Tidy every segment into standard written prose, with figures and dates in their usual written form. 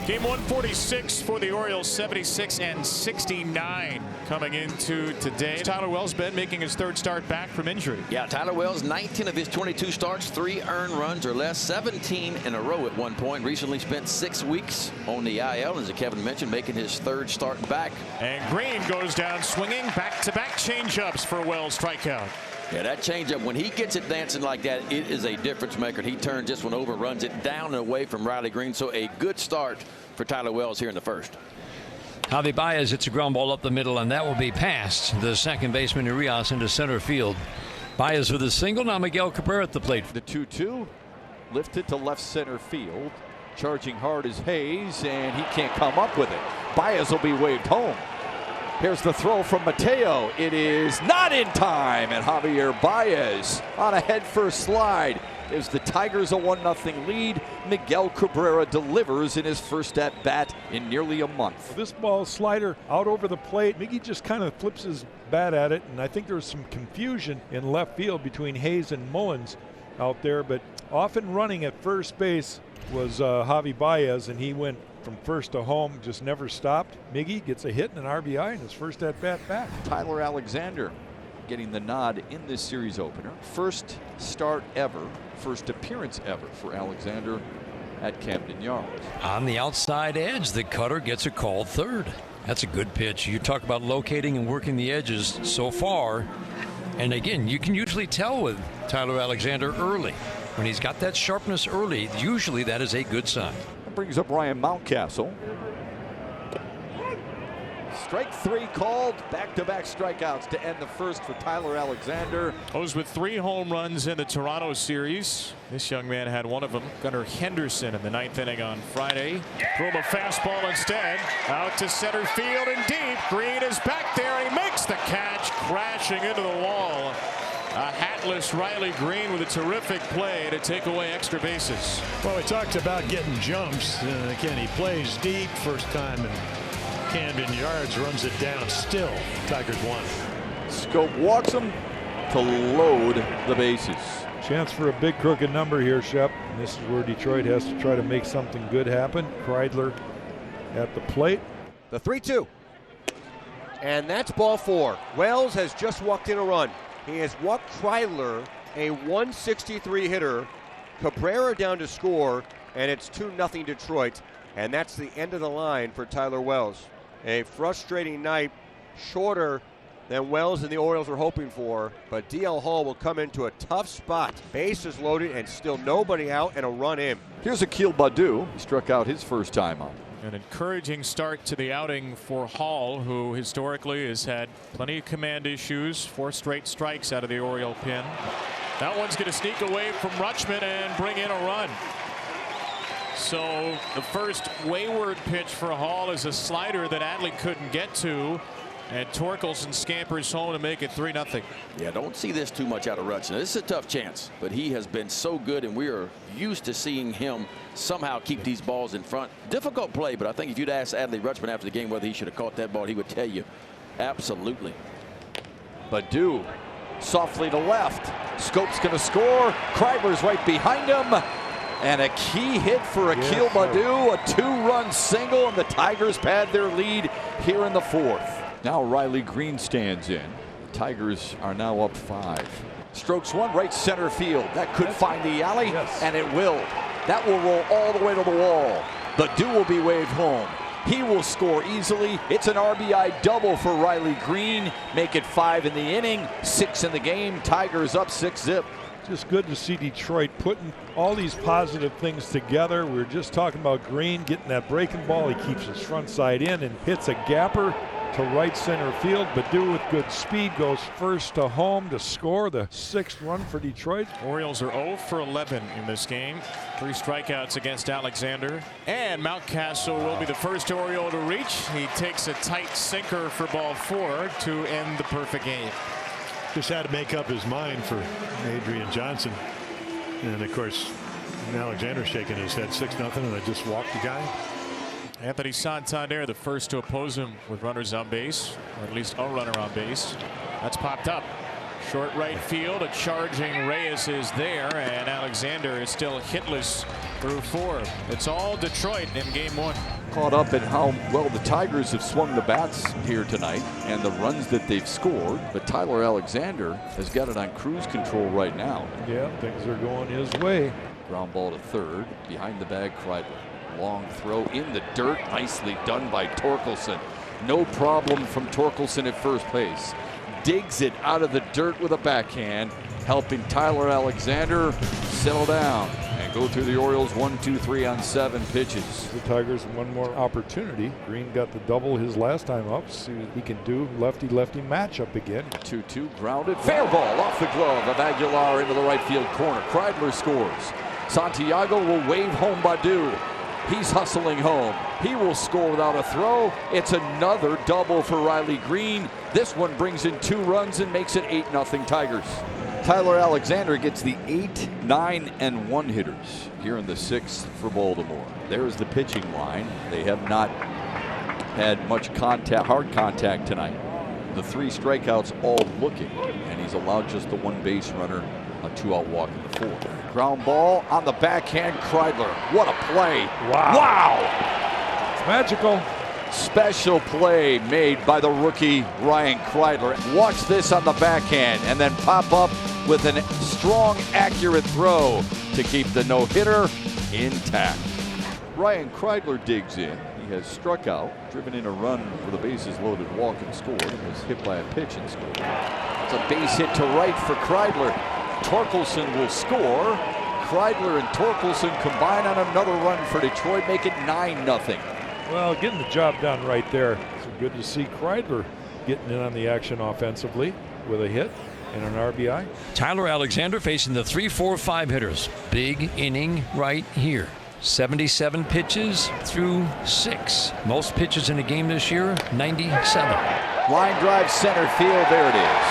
Game 146 for the Orioles, 76 and 69 coming into today. Tyler Wells been making his third start back from injury. Yeah, Tyler Wells, 19 of his 22 starts, 3 earned runs or less, 17 in a row at one point. Recently spent 6 weeks on the IL, as Kevin mentioned, making his third start back. And Green goes down swinging. Back-to-back changeups for Wells' strikeout. Yeah, that changeup, when he gets it dancing like that, it is a difference maker. He turns this one over, runs it down and away from Riley Green. So a good start for Tyler Wells here in the first. Javi Baez hits a ground ball up the middle, and that will be past the second baseman Urias into center field. Baez with a single. Now Miguel Cabrera at the plate. The 2-2 lifted to left center field. Charging hard is Hayes, and he can't come up with it. Baez will be waved home. Here's the throw from Mateo. It is not in time, and Javier Baez on a head-first slide. Gives the Tigers a 1-0 lead. Miguel Cabrera delivers in his first at-bat in nearly a month. This ball slider out over the plate. Miggy just kind of flips his bat at it, and I think there was some confusion in left field between Hayes and Mullins out there, but often running at first base was Javi Baez, and he went from first to home, just never stopped. Miggy gets a hit and an RBI in his first at-bat back. Tyler Alexander getting the nod in this series opener. First start ever, first appearance ever for Alexander at Camden Yards. On the outside edge, the cutter gets a called third. That's a good pitch. You talk about locating and working the edges so far. And again, you can usually tell with Tyler Alexander early. When he's got that sharpness early, usually that is a good sign. That brings up Ryan Mountcastle. Strike 3 called. Back-to-back strikeouts to end the first for Tyler Alexander. Goes with 3 home runs in the Toronto series. This young man had one of them. Gunnar Henderson in the 9th inning on Friday. Throw him a fastball instead. Out to center field and deep. Green is back there. He makes the catch, crashing into the wall. A hatless Riley Green with a terrific play to take away extra bases. Well, we talked about getting jumps. Again, he plays deep. First time in Camden Yards, runs it down. Still, Tigers won. Scope walks him to load the bases. Chance for a big crooked number here, Shep. And this is where Detroit has to try to make something good happen. Kreidler at the plate. The 3-2. And that's ball 4. Wells has just walked in a run. He has walked Kreidler, a 163 hitter. Cabrera down to score, and it's 2-0 Detroit. And that's the end of the line for Tyler Wells. A frustrating night, shorter than Wells and the Orioles were hoping for, but DL Hall will come into a tough spot. Bases loaded and still nobody out and a run in. Here's Akil Baddoo. He struck out his first time out. An encouraging start to the outing for Hall, who historically has had plenty of command issues. 4 straight strikes out of the Oriole pen. That one's going to sneak away from Rutschman and bring in a run. So the first wayward pitch for Hall is a slider that Adley couldn't get to. And Torkelson scampers home to make it 3-0. Yeah, don't see this too much out of Rutschman. This is a tough chance, but he has been so good, and we are used to seeing him somehow keep these balls in front. Difficult play, but I think if you'd ask Adley Rutschman after the game whether he should have caught that ball, he would tell you absolutely. Baddoo softly to left. Scope's going to score. Kreidler's right behind him. And a key hit for Akil Baddoo. A 2-run single, and the Tigers pad their lead here in the 4th. Now Riley Green stands in. The Tigers are now up 5. Strokes one, right center field. That could find the alley, and it will. That will roll all the way to the wall. Baddoo will be waved home. He will score easily. It's an RBI double for Riley Green. Make it 5 in the inning, 6 in the game. Tigers up 6-0. Just good to see Detroit putting all these positive things together. We were just talking about Green getting that breaking ball. He keeps his front side in and hits a gapper to right center field. Baddoo with good speed goes first to home to score the 6th run for Detroit. Orioles are 0 for 11 in this game. 3 strikeouts against Alexander. And Mountcastle will be the first Oriole to reach. He takes a tight sinker for ball 4 to end the perfect game. Just had to make up his mind for Adrian Johnson. And of course, Alexander shaking his head 6-0, and they just walked the guy. Anthony Santander, the first to oppose him with runners on base, or at least a runner on base. That's popped up. Short right field, a charging Reyes is there, and Alexander is still hitless through 4. It's all Detroit in game 1. Caught up in how well the Tigers have swung the bats here tonight and the runs that they've scored. But Tyler Alexander has got it on cruise control right now. Yeah, things are going his way. Ground ball to third. Behind the bag, Kreidler. Long throw in the dirt. Nicely done by Torkelson. No problem from Torkelson at first base. Digs it out of the dirt with a backhand, helping Tyler Alexander settle down and go through the Orioles 1-2-3 on 7 pitches. The Tigers one more opportunity. Green got the double his last time up. See what he can do. Lefty-lefty matchup again. 2-2 grounded. Fair ball off the glove of Aguilar into the right field corner. Kreidler scores. Santiago will wave home Baddoo. He's hustling home. He will score without a throw. It's another double for Riley Green. This one brings in 2 runs and makes it 8-0 Tigers. Tyler Alexander gets the 8, 9, and 1 hitters here in the 6th for Baltimore. There's the pitching line. They have not had much hard contact tonight. The 3 strikeouts all looking, and he's allowed just the 1 base runner, a 2-out walk in the 4th. Ground ball on the backhand, Kreidler. What a play. Wow. Magical. Special play made by the rookie Ryan Kreidler. Watch this on the backhand and then pop up with a strong, accurate throw to keep the no-hitter intact. Ryan Kreidler digs in. He has struck out, driven in a run with a bases loaded walk and scored, and was hit by a pitch and scored. It's a base hit to right for Kreidler. Torkelson will score. Kreidler and Torkelson combine on another run for Detroit, make it 9-0. Well, getting the job done right there. It's good to see Kreidler getting in on the action offensively with a hit and an RBI. Tyler Alexander facing the 3-4-5 hitters. Big inning right here. 77 pitches through 6. Most pitches in a game this year, 97. Line drive center field. There it is.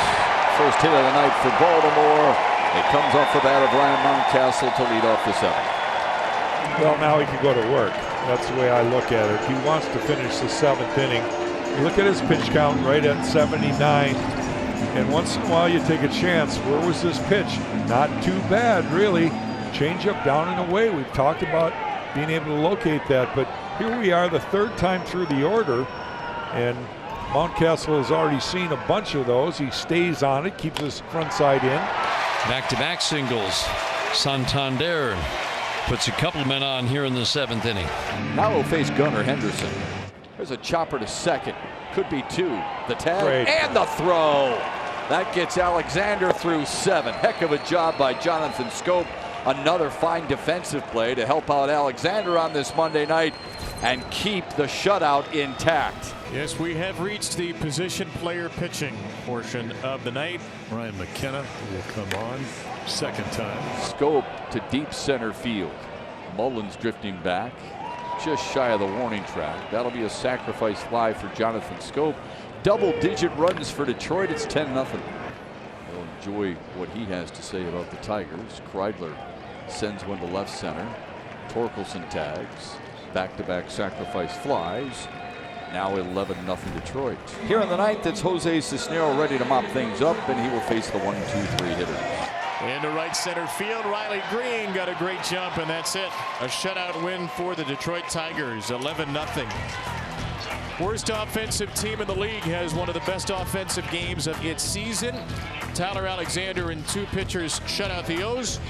First hit of the night for Baltimore. It comes off the bat of Ryan Mountcastle to lead off the 7th. Well, now he can go to work. That's the way I look at it. He wants to finish the 7th inning. You look at his pitch count right at 79. And once in a while you take a chance. Where was this pitch? Not too bad, really. Change up down and away. We've talked about being able to locate that. But here we are the 3rd time through the order. And Mountcastle has already seen a bunch of those. He stays on it, keeps his front side in. Back-to-back singles. Santander puts a couple of men on here in the 7th inning. Now he'll face Gunnar Henderson. There's a chopper to second. Could be 2. The tag Great. And the throw. That gets Alexander through 7. Heck of a job by Jonathan Schoop. Another fine defensive play to help out Alexander on this Monday night and keep the shutout intact. Yes, we have reached the position player pitching portion of the night. Ryan McKenna will come on 2nd time. Schoop to deep center field. Mullins drifting back just shy of the warning track. That'll be a sacrifice fly for Jonathan Schoop. Double-digit runs for Detroit. It's 10-0. We'll enjoy what he has to say about the Tigers. Kreidler sends one to left center. Torkelson tags. Back-to-back sacrifice flies. Now 11-0 Detroit. Here in the 9th, it's Jose Cisnero ready to mop things up, and he will face the 1-2-3 hitters. Into right center field, Riley Green got a great jump, and that's it. A shutout win for the Detroit Tigers, 11-0. Worst offensive team in the league has one of the best offensive games of its season. Tyler Alexander and 2 pitchers shut out the O's.